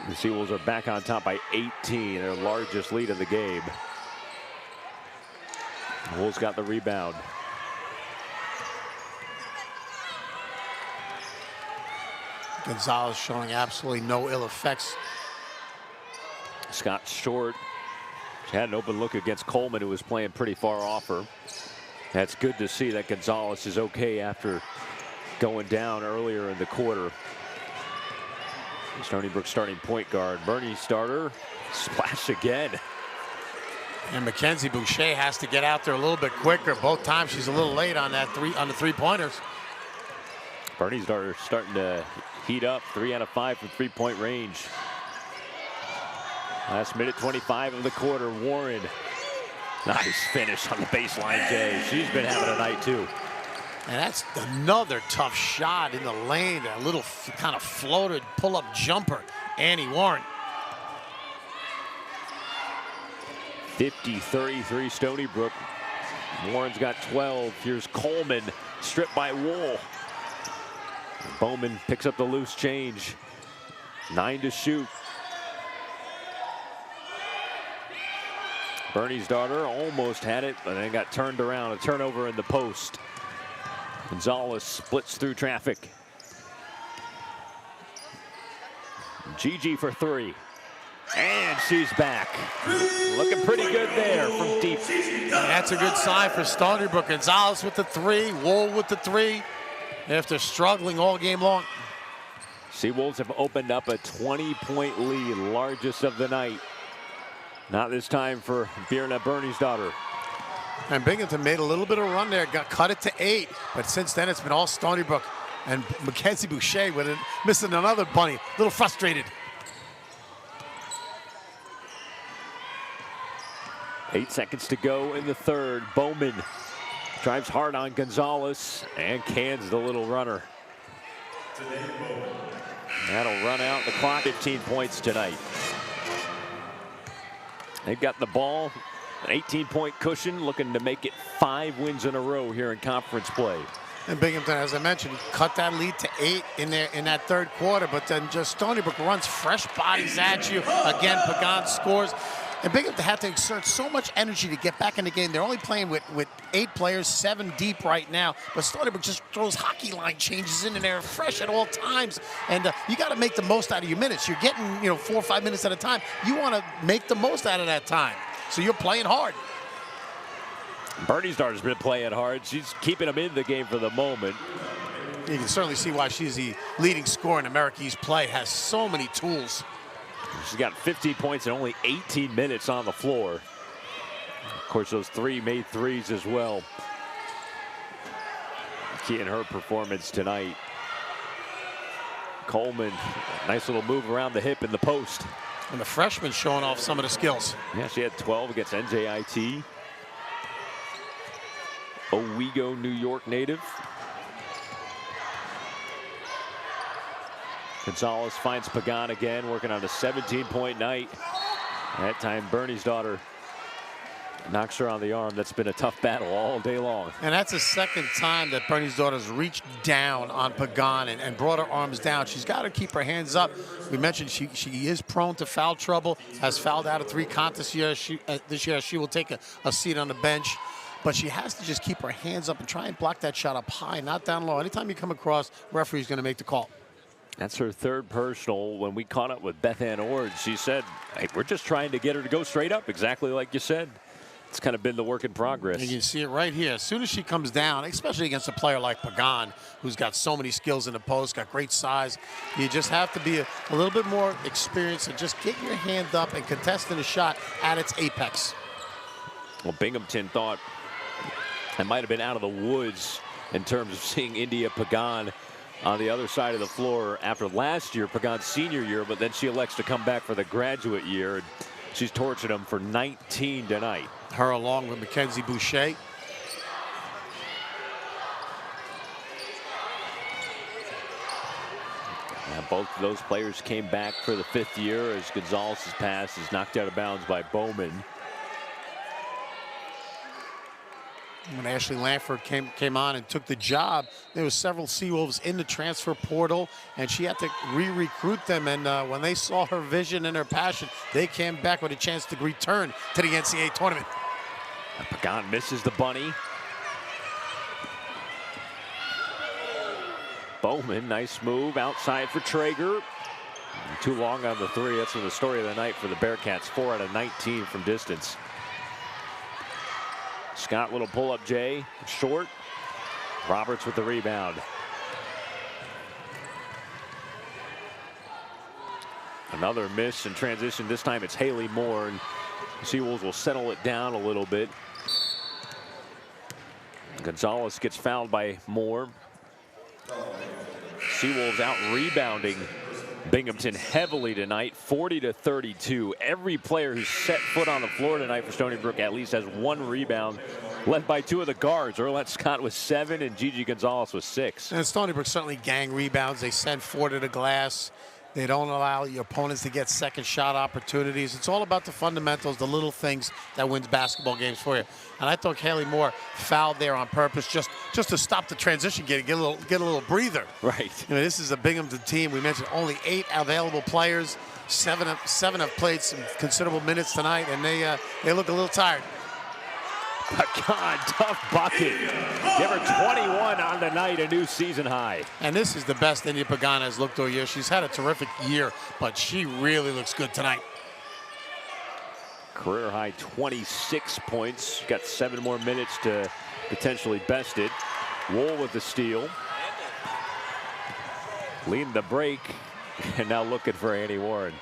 The Seawolves are back on top by 18, their largest lead of the game. Wool's got the rebound. Gonzalez showing absolutely no ill effects. Scott short. She had an open look against Coleman, who was playing pretty far off her. That's good to see that Gonzalez is okay after going down earlier in the quarter. Stony Brook starting point guard. Bernie starter. Splash again. And Mackenzie Boucher has to get out there a little bit quicker. Both times she's a little late on that on the 3-pointers. Bernie's starter starting to heat up. 3 out of 5 from 3-point range. Last minute 25 of the quarter. Warren. Nice finish on the baseline, Jay. She's been having a night too. And that's another tough shot in the lane. A little kind of floated pull-up jumper. Annie Warren. 50-33 Stony Brook. Warren's got 12. Here's Coleman, stripped by Wool. Bowman picks up the loose change. 9 to shoot. Bernie's daughter almost had it, but then got turned around. A turnover in the post. Gonzalez splits through traffic. Gigi for 3. And she's back. Looking pretty good there from deep. That's a good sign for Stony Brook. Gonzalez with the 3, Wool with the 3. After struggling all game long. Seawolves have opened up a 20-point lead, largest of the night. Not this time for Birna Bernie's daughter. And Binghamton made a little bit of a run there, cut it to 8. But since then, it's been all Stony Brook. And Mackenzie Boucher with it, missing another bunny, a little frustrated. 8 seconds to go in the third. Bowman drives hard on Gonzalez and cans the little runner. That'll run out the clock. 15 points tonight. They've got the ball, an 18-point cushion, looking to make it 5 wins in a row here in conference play. And Binghamton, as I mentioned, cut that lead to 8 in that third quarter, but then just Stony Brook runs fresh bodies at you. Again, Pagan scores. And Binghamton had to exert so much energy to get back in the game. They're only playing with 8 players, 7 deep right now. But Stony Brook just throws hockey line changes in there fresh at all times. And you got to make the most out of your minutes. You're getting 4 or 5 minutes at a time. You want to make the most out of that time. So you're playing hard. Bernie's daughter's been playing hard. She's keeping them in the game for the moment. You can certainly see why she's the leading scorer in America East play. Has so many tools. She's got 15 points in only 18 minutes on the floor. Of course, those 3 made threes as well. Key in her performance tonight. Coleman, nice little move around the hip in the post. And the freshman showing off some of the skills. Yeah, she had 12 against NJIT. Owego, New York native. Gonzalez finds Pagan again, working on a 17-point night. That time, Bernie's daughter knocks her on the arm. That's been a tough battle all day long. And that's the second time that Bernie's daughter's reached down on Pagan and brought her arms down. She's got to keep her hands up. We mentioned she is prone to foul trouble, has fouled out of 3 contests this year. She will take a seat on the bench. But she has to just keep her hands up and try and block that shot up high, not down low. Anytime you come across, referee's going to make the call. That's her 3rd personal. When we caught up with Beth Ann Ord, she said, hey, we're just trying to get her to go straight up, exactly like you said. It's kind of been the work in progress. And you can see it right here. As soon as she comes down, especially against a player like Pagan, who's got so many skills in the post, got great size, you just have to be a little bit more experienced and just get your hand up and contesting a shot at its apex. Well, Binghamton thought it might have been out of the woods in terms of seeing India Pagan on the other side of the floor after last year, Pagan's senior year, but then she elects to come back for the graduate year. And she's tortured him for 19 tonight. Her along with Mackenzie Boucher. And both of those players came back for the 5th year as Gonzalez's pass is knocked out of bounds by Bowman. When Ashley Lanford came on and took the job, there was several Seawolves in the transfer portal, and she had to re-recruit them. And when they saw her vision and her passion, they came back with a chance to return to the NCAA tournament. Pagan misses the bunny. Bowman, nice move outside for Traeger. Too long on the 3. That's the story of the night for the Bearcats. 4 out of 19 from distance. Scott, little pull-up J, short. Roberts with the rebound. Another miss in transition. This time it's Haley Moore, and Seawolves will settle it down a little bit. Gonzalez gets fouled by Moore. Seawolves out rebounding Binghamton heavily tonight, 40-32. Every player who's set foot on the floor tonight for Stony Brook at least has 1 rebound, led by 2 of the guards. Earlette Scott with 7 and Gigi Gonzalez with 6. And Stony Brook certainly gang rebounds. They send 4 to the glass. They don't allow your opponents to get second shot opportunities. It's all about the fundamentals, the little things that wins basketball games for you. And I thought Haley Moore fouled there on purpose just to stop the transition, get a little breather. Right. This is a Binghamton team. We mentioned only 8 available players. 7 have played some considerable minutes tonight, and they look a little tired. Pagan, tough bucket. Give her 21 on the night, a new season high. And this is the best India Pagan has looked all year. She's had a terrific year, but she really looks good tonight. Career high 26 points. Got 7 more minutes to potentially best it. Wool with the steal. Leading the break, and now looking for Annie Warren.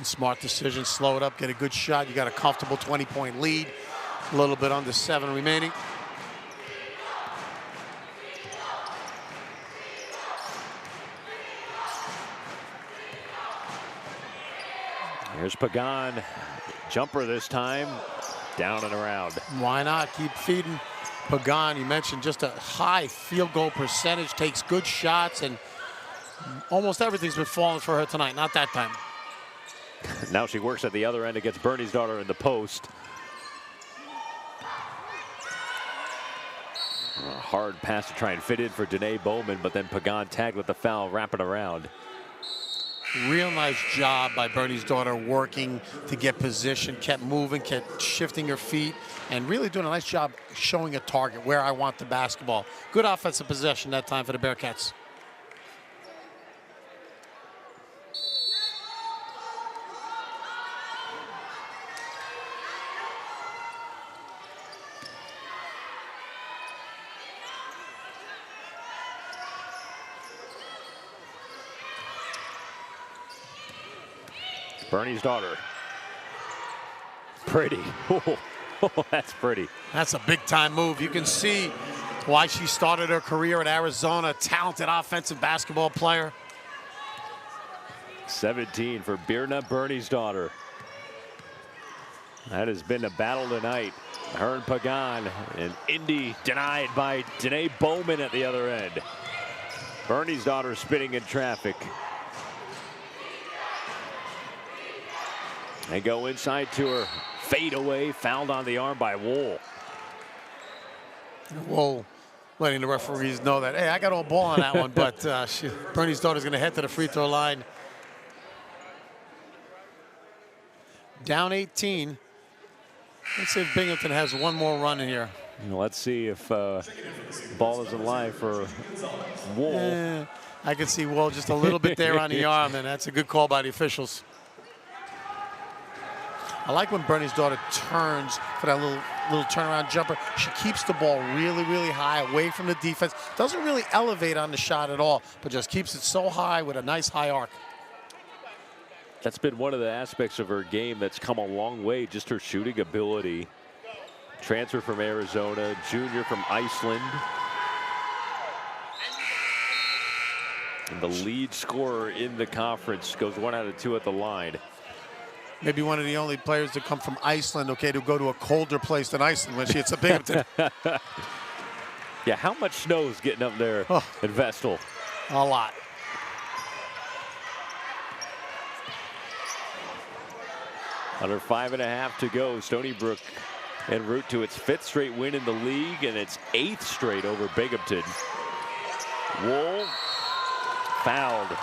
Smart decision, slow it up, get a good shot. You got a comfortable 20-point lead. A little bit under 7 remaining. Here's Pagan. Jumper this time. Down and around. Why not keep feeding Pagan? You mentioned just a high field goal percentage, takes good shots, and almost everything's been falling for her tonight. Not that time. Now she works at the other end against Bernie's daughter in the post. A hard pass to try and fit in for Danae Bowman, but then Pagan tagged with the foul, wrapping around. Real nice job by Bernie's daughter working to get position, kept moving, kept shifting her feet, and really doing a nice job showing a target where I want the basketball. Good offensive possession that time for the Bearcats. Bernie's daughter. Pretty. Oh, that's pretty. That's a big-time move. You can see why she started her career at Arizona. Talented offensive basketball player. 17 for Birna, Bernie's daughter. That has been a battle tonight. Her and Pagan, and Indy denied by Danae Bowman at the other end. Bernie's daughter spinning in traffic. They go inside to her. Fade away, fouled on the arm by Wool. Wool letting the referees know that, hey, I got all ball on that one, but Bernie's daughter's going to head to the free throw line. Down 18. Let's see if Binghamton has one more run in here. Let's see if ball isn't live for Wool. I can see Wool just a little bit there on the arm, and that's a good call by the officials. I like when Bernie's daughter turns for that little turnaround jumper. She keeps the ball really, really high away from the defense. Doesn't really elevate on the shot at all, but just keeps it so high with a nice high arc. That's been one of the aspects of her game that's come a long way, just her shooting ability. Transfer from Arizona, junior from Iceland. And the lead scorer in the conference, goes 1 out of 2 at the line. Maybe one of the only players to come from Iceland, okay, to go to a colder place than Iceland when she hits a Binghamton. Yeah, how much snow is getting up there in Vestal? A lot. Under 5.5 to go. Stony Brook en route to its 5th straight win in the league and its 8th straight over Binghamton. Wool fouled.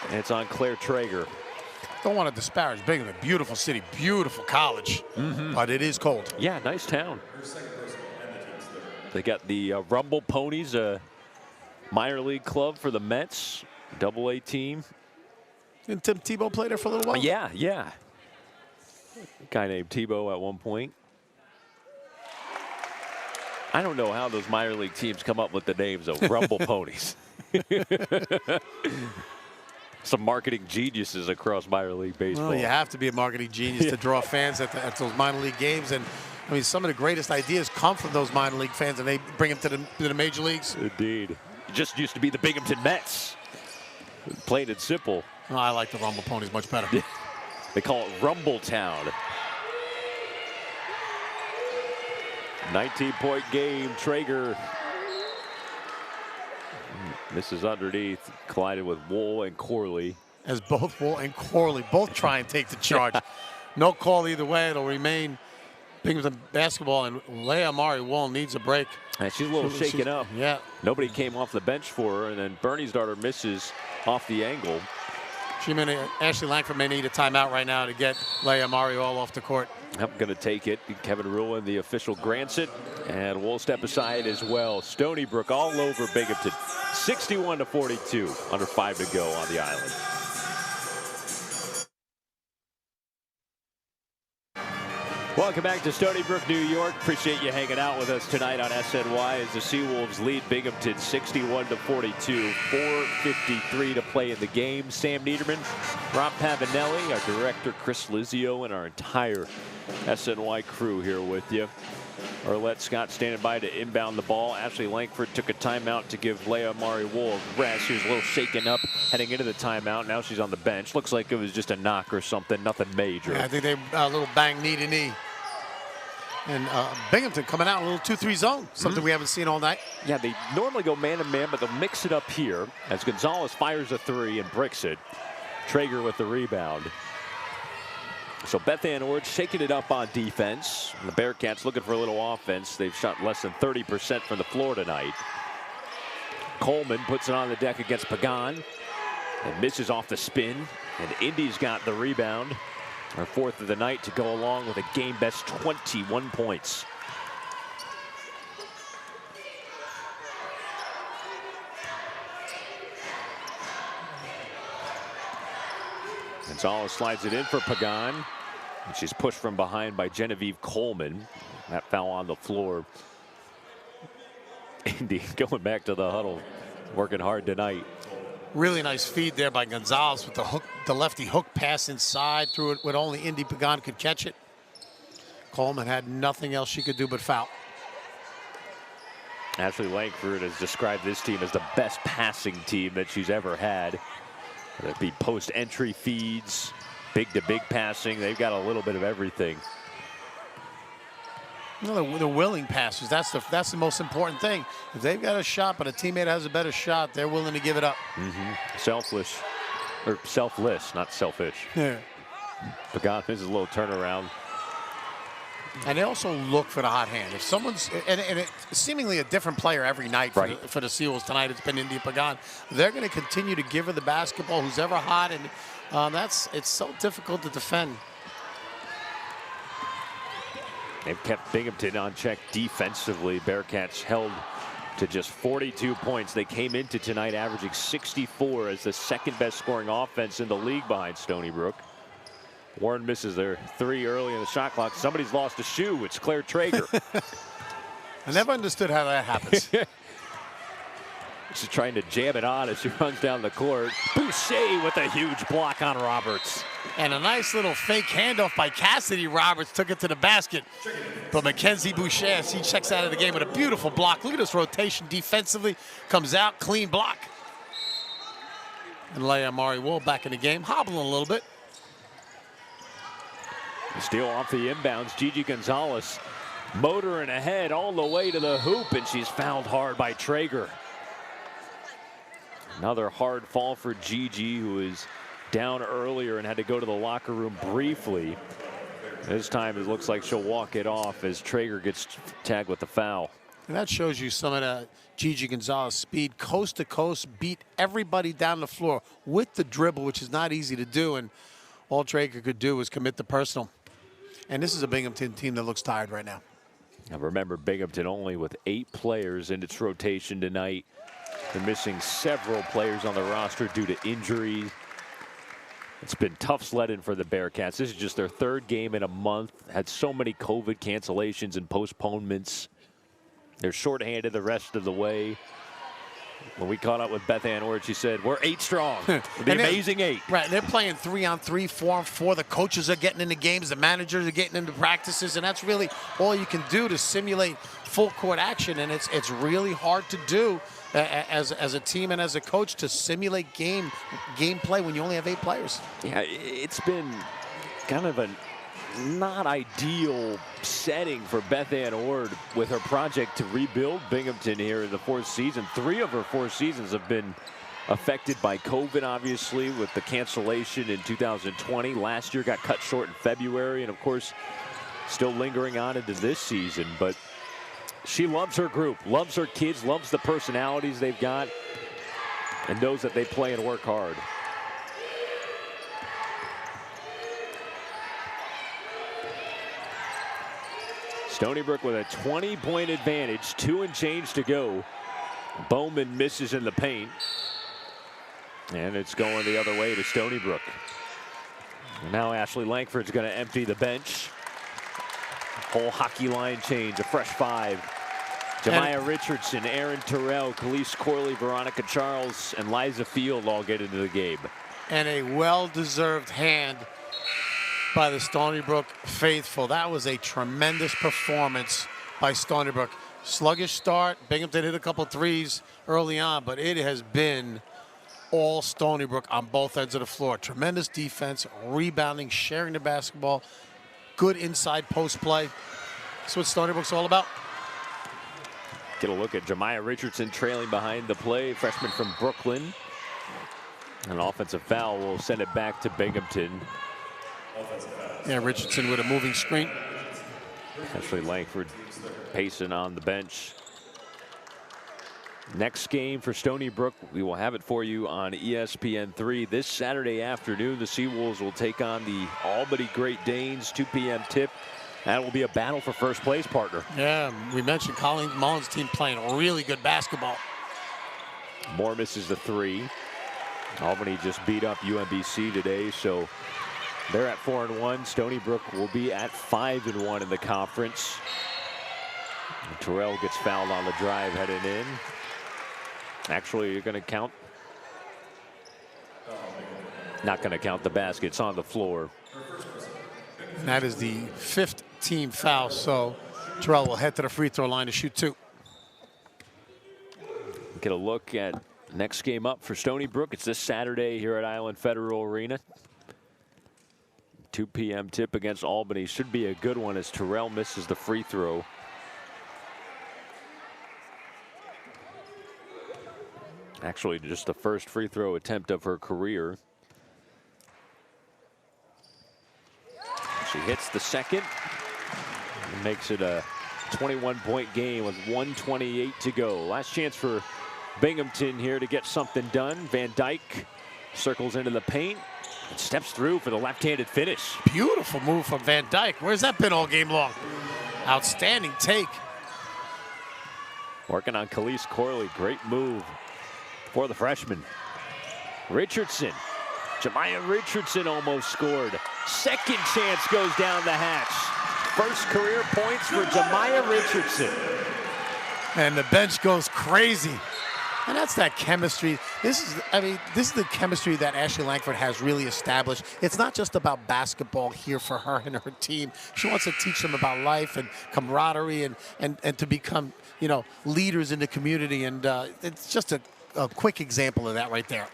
And it's on Claire Traeger. Don't want to disparage Binghamton. Beautiful city, beautiful college, but it is cold. Yeah, nice town. They got the Rumble Ponies, a minor league club for the Mets, AA team. Didn't Tim Tebow play there for a little while? Yeah. A guy named Tebow at one point. I don't know how those minor league teams come up with the names of Rumble Ponies. Some marketing geniuses across minor league baseball. Well, you have to be a marketing genius to draw fans at those minor league games. And I mean, some of the greatest ideas come from those minor league fans, and they bring them to the major leagues. Indeed. It just used to be the Binghamton Mets. Plain and simple. Oh, I like the Rumble Ponies much better. They call it Rumble Town. 19-point game. Traeger misses underneath, collided with Wool and Corley. As both Wool and Corley both try and take the charge. No call either way. It'll remain Binghamton basketball, and Leah Amari Wool needs a break. And she's a little shaken up. Yeah. Nobody came off the bench for her, and then Bernie's daughter misses off the angle. Ashley Langford may need a timeout right now to get Leah Amari all off the court. I'm going to take it. Kevin Ruhlin, the official, grants it, and we'll step aside as well. Stony Brook all over Binghamton, 61-42, under 5 to go on the island. Welcome back to Stony Brook, New York. Appreciate you hanging out with us tonight on SNY as the Seawolves lead Binghamton 61-42. 4:53 to play in the game. Sam Niederman, Rob Pavanelli, our director Chris Lizio, and our entire SNY crew here with you. Arlette Scott standing by to inbound the ball. Ashley Langford took a timeout to give Leah Amari Wool a rest. She was a little shaken up heading into the timeout. Now she's on the bench. Looks like it was just a knock or something, nothing major. Yeah, I think they a little bang knee to knee. And Binghamton coming out in a little 2-3 zone, something we haven't seen all night. Yeah, they normally go man-to-man, but they'll mix it up here as Gonzalez fires a 3 and bricks it. Traeger with the rebound. So Beth Ann Ord shaking it up on defense. And the Bearcats looking for a little offense. They've shot less than 30% from the floor tonight. Coleman puts it on the deck against Pagan and misses off the spin. And Indy's got the rebound. Her 4th of the night to go along with a game best 21 points. Gonzalez slides it in for Pagan. And she's pushed from behind by Genevieve Coleman. That foul on the floor. Indy going back to the huddle, working hard tonight. Really nice feed there by Gonzalez with the hook, the lefty hook pass inside, threw it when only Indy Pagan could catch it. Coleman had nothing else she could do but foul. Ashley Langford has described this team as the best passing team that she's ever had. That'd be post-entry feeds, big-to-big passing. They've got a little bit of everything. Well, the willing passes, that's the most important thing. If they've got a shot, but a teammate has a better shot, they're willing to give it up. Selfless, not selfish. Yeah. Pagan misses a little turnaround. And they also look for the hot hand. If someone's, and it's seemingly a different player every night for, for the Seawolves tonight, it's been Indy Pagan. They're going to continue to give her the basketball, who's ever hot, and it's so difficult to defend. They've kept Binghamton on check defensively. Bearcats held to just 42 points. They came into tonight averaging 64 as the 2nd best scoring offense in the league behind Stony Brook. Warren misses their 3 early in the shot clock. Somebody's lost a shoe. It's Claire Traeger. I never understood how that happens. She's trying to jam it on as she runs down the court. Boucher with a huge block on Roberts. And a nice little fake handoff by Cassidy Roberts took it to the basket. But Mackenzie Boucher, as he checks out of the game with a beautiful block. Look at this rotation defensively. Comes out, clean block. And Leah Mari Wool back in the game, hobbling a little bit. Steal off the inbounds. Gigi Gonzalez motoring ahead all the way to the hoop, and she's fouled hard by Traeger. Another hard fall for Gigi, who is down earlier and had to go to the locker room briefly. This time it looks like she'll walk it off as Traeger gets tagged with the foul. And that shows you some of the Gigi Gonzalez speed, coast to coast, beat everybody down the floor with the dribble, which is not easy to do. And all Traeger could do was commit the personal. And this is a Binghamton team that looks tired right now. Now remember, Binghamton only with 8 players in its rotation tonight. They're missing several players on the roster due to injuries. It's been tough sledding for the Bearcats. This is just their 3rd game in a month. Had so many COVID cancellations and postponements. They're shorthanded the rest of the way. When we caught up with Beth Ann Ord, she said, we're 8 strong. The amazing 8. Right, they're playing 3-on-3, 4-on-4. The coaches are getting into games. The managers are getting into practices. And that's really all you can do to simulate full court action. And it's really hard to do as a team and as a coach to simulate gameplay when you only have 8 players. Yeah, it's been kind of a not ideal setting for Beth Ann Ord with her project to rebuild Binghamton here in the 4th season. 3 of her 4 seasons have been affected by COVID, obviously, with the cancellation in 2020. Last year got cut short in February, and of course, still lingering on into this season. But she loves her group, loves her kids, loves the personalities they've got, and knows that they play and work hard. Stony Brook with a 20-point advantage, 2 and change to go. Bowman misses in the paint. And it's going the other way to Stony Brook. Now Ashley Langford's going to empty the bench. Whole hockey line change, a fresh 5. Jemiah Richardson, Aaron Terrell, Khalees Corley, Veronica Charles, and Liza Field all get into the game. And a well-deserved hand by the Stony Brook faithful. That was a tremendous performance by Stony Brook. Sluggish start. Binghamton hit a couple threes early on, but it has been all Stony Brook on both ends of the floor. Tremendous defense, rebounding, sharing the basketball, good inside post play. That's what Stony Brook's all about. Get a look at Jemiah Richardson trailing behind the play, freshman from Brooklyn. An offensive foul will send it back to Binghamton. Offensive foul. Yeah, Richardson with a moving screen. Ashley Langford pacing on the bench. Next game for Stony Brook, we will have it for you on ESPN3 this Saturday afternoon. The Seawolves will take on the Albany Great Danes, 2 p.m. tip. That will be a battle for first place, partner. Yeah, we mentioned Colleen Mullins' team playing really good basketball. Moore misses the 3. Albany just beat up UMBC today, so they're at 4-1. Stony Brook will be at 5-1 in the conference. And Terrell gets fouled on the drive heading in. Actually, you're going to count. Not going to count the basket. It's on the floor. And that is the 5th team foul, so Terrell will head to the free throw line to shoot 2. Get a look at next game up for Stony Brook. It's this Saturday here at Island Federal Arena. 2 p.m. tip against Albany. Should be a good one as Terrell misses the free throw. Actually, just the first free throw attempt of her career. She hits the second and makes it a 21-point game with 1:28 to go. Last chance for Binghamton here to get something done. Van Dyke circles into the paint and steps through for the left-handed finish. Beautiful move from Van Dyke. Where's that been all game long? Outstanding take. Working on Khalees Corley. Great move for the freshman. Richardson. Jemiah Richardson almost scored. Second chance goes down the hatch. First career points for Jemiah Richardson. And the bench goes crazy. And that's that chemistry. This is the chemistry that Ashley Langford has really established. It's not just about basketball here for her and her team. She wants to teach them about life and camaraderie and to become, you know, leaders in the community. And it's just a quick example of that right there.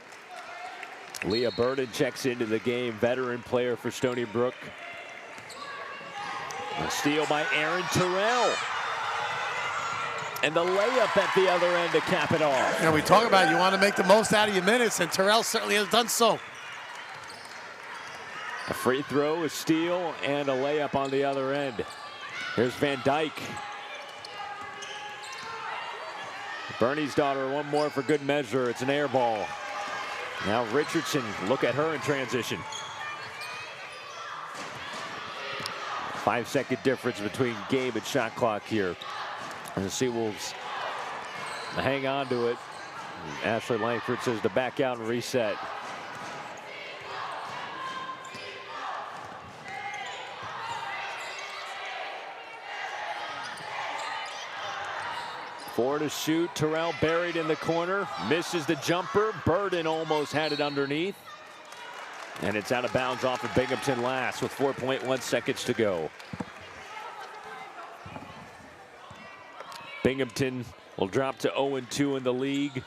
Leah Burden checks into the game, veteran player for Stony Brook. A steal by Aaron Terrell. And the layup at the other end to cap it off. You know, we talk about you want to make the most out of your minutes, and Terrell certainly has done so. A free throw, a steal, and a layup on the other end. Here's Van Dyke. Bernie's daughter, one more for good measure. It's an air ball. Now Richardson, look at her in transition. 5-second difference between game and shot clock here. And the Seawolves hang on to it. Ashley Langford says to back out and reset. Four to shoot. Terrell buried in the corner. Misses the jumper. Burden almost had it underneath. And it's out of bounds off of Binghamton last with 4.1 seconds to go. Binghamton will drop to 0-2 in the league.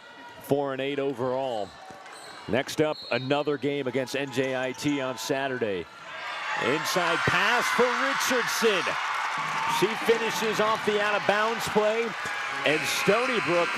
4-8 overall. Next up, another game against NJIT on Saturday. Inside pass for Richardson. She finishes off the out-of-bounds play. And Stony Brook